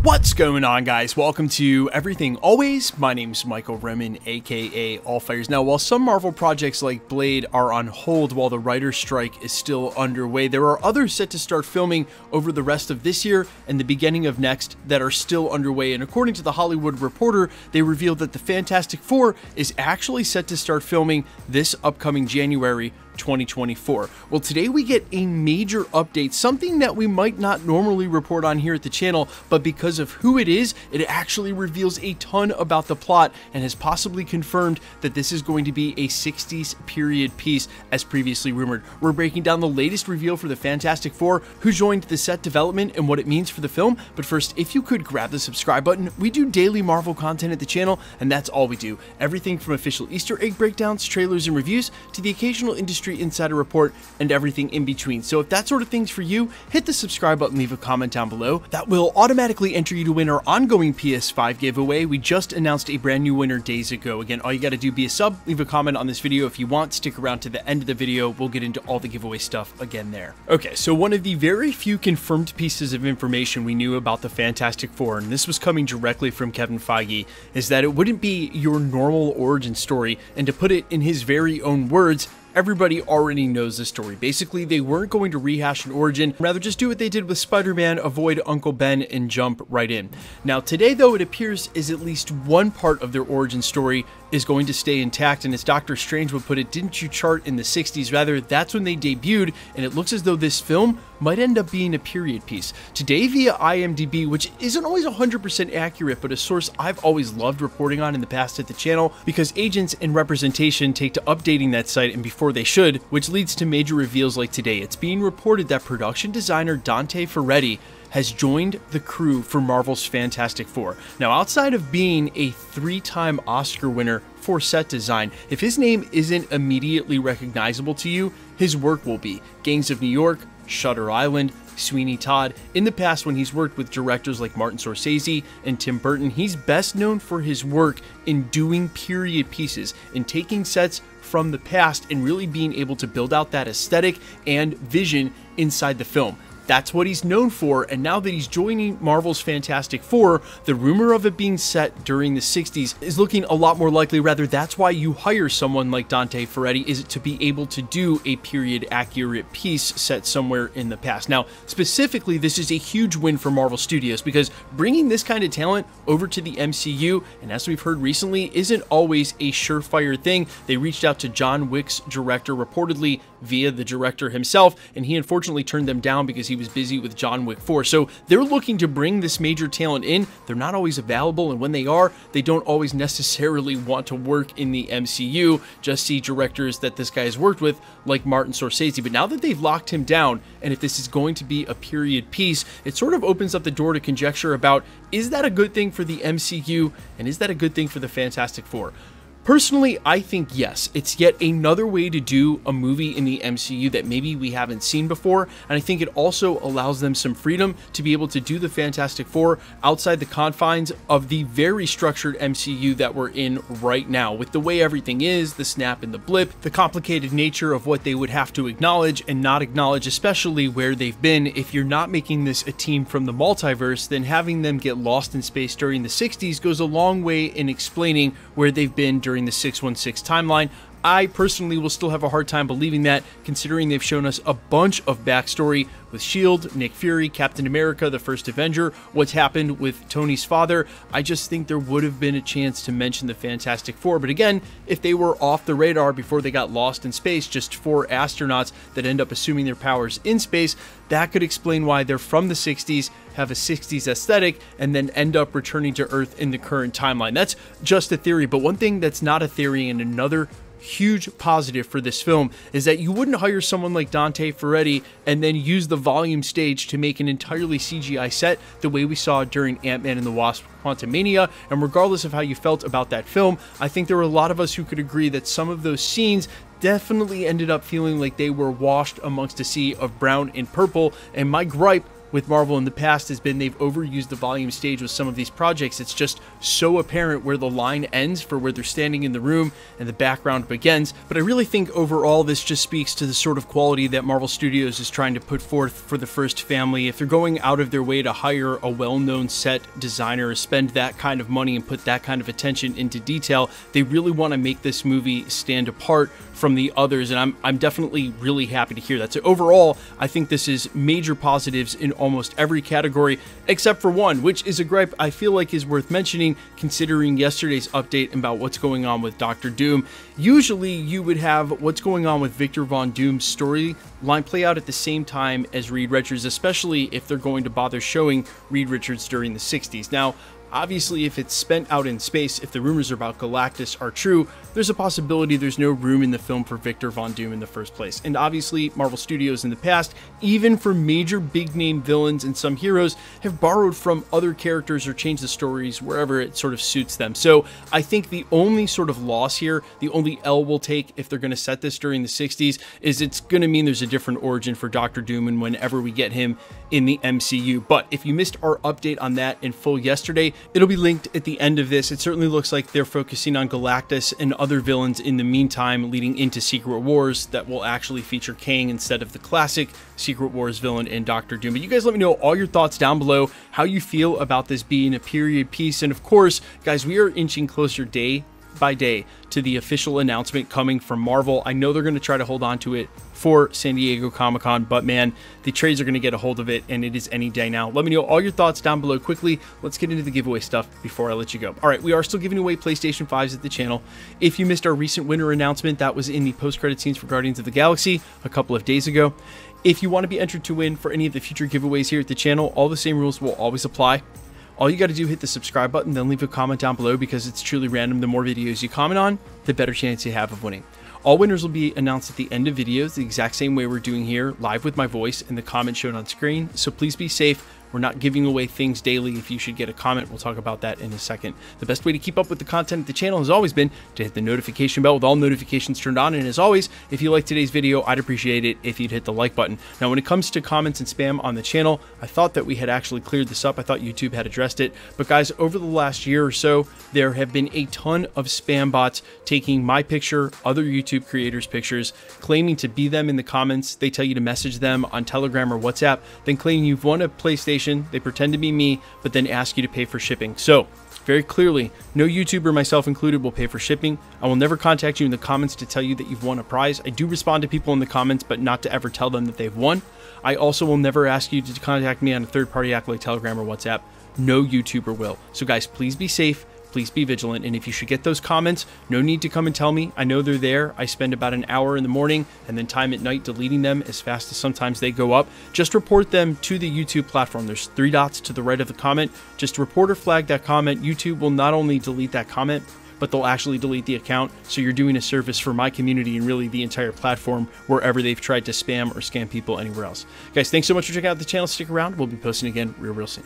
What's going on, guys? Welcome to Everything Always. My name's Michael Remen, aka Allfires. Now, while some Marvel projects like Blade are on hold while the writer's strike is still underway, there are others set to start filming over the rest of this year and the beginning of next that are still underway. And according to The Hollywood Reporter, they revealed that the Fantastic Four is actually set to start filming this upcoming January 2024. Well, today we get a major update, something that we might not normally report on here at the channel, but because of who it is, it actually reveals a ton about the plot and has possibly confirmed that this is going to be a 60s period piece as previously rumored. We're breaking down the latest reveal for the Fantastic Four, who joined the set development and what it means for the film. But first, if you could grab the subscribe button. We do daily Marvel content at the channel, and that's all we do. Everything from official Easter egg breakdowns, trailers, and reviews to the occasional industry insider report and everything in between. So if that sort of thing's for you, hit the subscribe button, leave a comment down below. That will automatically enter you to win our ongoing PS5 giveaway. We just announced a brand new winner days ago. Again, all you got to do, be a sub, leave a comment on this video if you want, stick around to the end of the video. We'll get into all the giveaway stuff again there. Okay, so one of the very few confirmed pieces of information we knew about the Fantastic Four, and this was coming directly from Kevin Feige, is that it wouldn't be your normal origin story, and to put it in his very own words, everybody already knows the story. Basically, they weren't going to rehash an origin, rather just do what they did with Spider-Man, avoid Uncle Ben and jump right in. Now today though, it appears is at least one part of their origin story is going to stay intact, and as Doctor Strange would put it, didn't you chart in the 60s? Rather, that's when they debuted, and it looks as though this film might end up being a period piece. Today via IMDb, which isn't always 100% accurate, but a source I've always loved reporting on in the past at the channel, because agents and representation take to updating that site and before they should, which leads to major reveals like today. It's being reported that production designer Dante Ferretti has joined the crew for Marvel's Fantastic Four. Now, outside of being a 3-time Oscar winner for set design, if his name isn't immediately recognizable to you, his work will be. Gangs of New York, Shutter Island, Sweeney Todd. In the past, when he's worked with directors like Martin Scorsese and Tim Burton, he's best known for his work in doing period pieces, in taking sets from the past and really being able to build out that aesthetic and vision inside the film. That's what he's known for, and now that he's joining Marvel's Fantastic Four, the rumor of it being set during the 60s is looking a lot more likely. Rather, that's why you hire someone like Dante Ferretti, is to be able to do a period accurate piece set somewhere in the past. Now, specifically, this is a huge win for Marvel Studios, because bringing this kind of talent over to the MCU, and as we've heard recently, isn't always a surefire thing. They reached out to John Wick's director, reportedly via the director himself, and he unfortunately turned them down because he was busy with John Wick 4. So they're looking to bring this major talent in. They're not always available, and when they are, they don't always necessarily want to work in the MCU. Just see directors that this guy has worked with, like Martin Scorsese. But now that they've locked him down, and if this is going to be a period piece, it sort of opens up the door to conjecture about, is that a good thing for the MCU, and is that a good thing for the Fantastic Four? Personally, I think yes. It's yet another way to do a movie in the MCU that maybe we haven't seen before, and I think it also allows them some freedom to be able to do the Fantastic Four outside the confines of the very structured MCU that we're in right now. With the way everything is, the snap and the blip, the complicated nature of what they would have to acknowledge and not acknowledge, especially where they've been. If you're not making this a team from the multiverse, then having them get lost in space during the 60s goes a long way in explaining where they've been during the 616 timeline. I personally will still have a hard time believing that, considering they've shown us a bunch of backstory with S.H.I.E.L.D., Nick Fury, Captain America, the First Avenger, what's happened with Tony's father. I just think there would have been a chance to mention the Fantastic Four. But again, if they were off the radar before they got lost in space, just 4 astronauts that end up assuming their powers in space, that could explain why they're from the 60s, have a 60s aesthetic, and then end up returning to Earth in the current timeline. That's just a theory, but one thing that's not a theory, and another huge positive for this film, is that you wouldn't hire someone like Dante Ferretti and then use the volume stage to make an entirely CGI set the way we saw during Ant-Man and the Wasp: QUANTUMANIA. And regardless of how you felt about that film, I think there were a lot of us who could agree that some of those scenes definitely ended up feeling like they were washed amongst a sea of brown and purple. And my gripe with Marvel in the past has been they've overused the volume stage with some of these projects. It's just so apparent where the line ends for where they're standing in the room and the background begins. But I really think overall this just speaks to the sort of quality that Marvel Studios is trying to put forth for the first family. If they're going out of their way to hire a well-known set designer, spend that kind of money and put that kind of attention into detail, they really want to make this movie stand apart from the others, and I'm definitely really happy to hear that. So overall, I think this is major positives in almost every category except for one, which is a gripe I feel like is worth mentioning considering yesterday's update about what's going on with Dr. Doom. Usually you would have what's going on with Victor Von Doom's storyline play out at the same time as Reed Richards, especially if they're going to bother showing Reed Richards during the 60s. Now, obviously, if it's spent out in space, if the rumors about Galactus are true, there's a possibility there's no room in the film for Victor Von Doom in the first place. And obviously, Marvel Studios in the past, even for major big-name villains and some heroes, have borrowed from other characters or changed the stories wherever it sort of suits them. So I think the only sort of loss here, the only L we'll take if they're going to set this during the 60s, is it's going to mean there's a different origin for Dr. Doom and whenever we get him in the MCU. But if you missed our update on that in full yesterday, it'll be linked at the end of this. It certainly looks like they're focusing on Galactus and other villains in the meantime, leading into Secret Wars that will actually feature Kang instead of the classic Secret Wars villain in Dr. Doom. But you guys let me know all your thoughts down below, how you feel about this being a period piece. And of course, guys, we are inching closer day by day to the official announcement coming from Marvel. I know they're going to try to hold on to it for San Diego Comic-Con, but man, the trades are going to get a hold of it, and it is any day now. Let me know all your thoughts down below quickly. Let's get into the giveaway stuff before I let you go. All right, we are still giving away PlayStation 5s at the channel. If you missed our recent winner announcement, that was in the post-credit scenes for Guardians of the Galaxy a couple of days ago. If you want to be entered to win for any of the future giveaways here at the channel, all the same rules will always apply. All you got to do, hit the subscribe button, then leave a comment down below because it's truly random. The more videos you comment on, the better chance you have of winning. All winners will be announced at the end of videos, the exact same way we're doing here, live with my voice and the comment shown on screen. So please be safe. We're not giving away things daily. If you should get a comment, we'll talk about that in a second. The best way to keep up with the content of the channel has always been to hit the notification bell with all notifications turned on. And as always, if you like today's video, I'd appreciate it if you'd hit the like button. Now, when it comes to comments and spam on the channel, I thought that we had actually cleared this up. I thought YouTube had addressed it. But guys, over the last year or so, there have been a ton of spam bots taking my picture, other YouTube creators' pictures, claiming to be them in the comments. They tell you to message them on Telegram or WhatsApp, then claim you've won a PlayStation. They pretend to be me, but then ask you to pay for shipping. So very clearly, no YouTuber, myself included, will pay for shipping. I will never contact you in the comments to tell you that you've won a prize. I do respond to people in the comments, but not to ever tell them that they've won. I also will never ask you to contact me on a third-party app like Telegram or WhatsApp. No YouTuber will. So guys, please be safe. Please be vigilant, and if you should get those comments, no need to come and tell me. I know they're there. I spend about an hour in the morning and then time at night deleting them as fast as sometimes they go up. Just report them to the YouTube platform. There's 3 dots to the right of the comment. Just report or flag that comment. YouTube will not only delete that comment, but they'll actually delete the account. So you're doing a service for my community and really the entire platform wherever they've tried to spam or scam people anywhere else. Guys, thanks so much for checking out the channel. Stick around. We'll be posting again real soon.